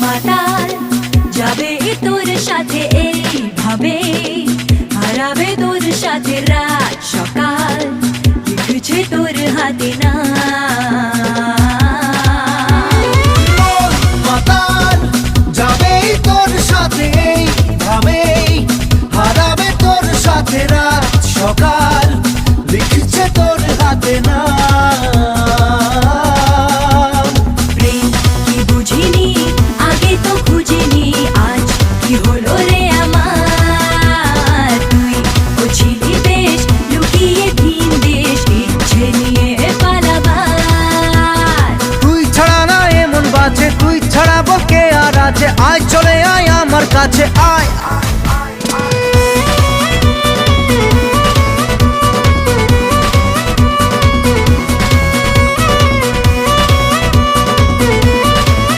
মাতাল যাবে তোর সাথে এইভাবে, হারাবে তোর সাথে রাত সকাল, লিখছে তোর হাতে না। মাতাল যাবে তোর সাথে এইভাবে, হারাবে তোর সাথে রাত সকাল, লিখছে তোর হাতে না। তুই ছাড়া বলকে আর আছে, আয় চলে আয় আমার কাছে, আয়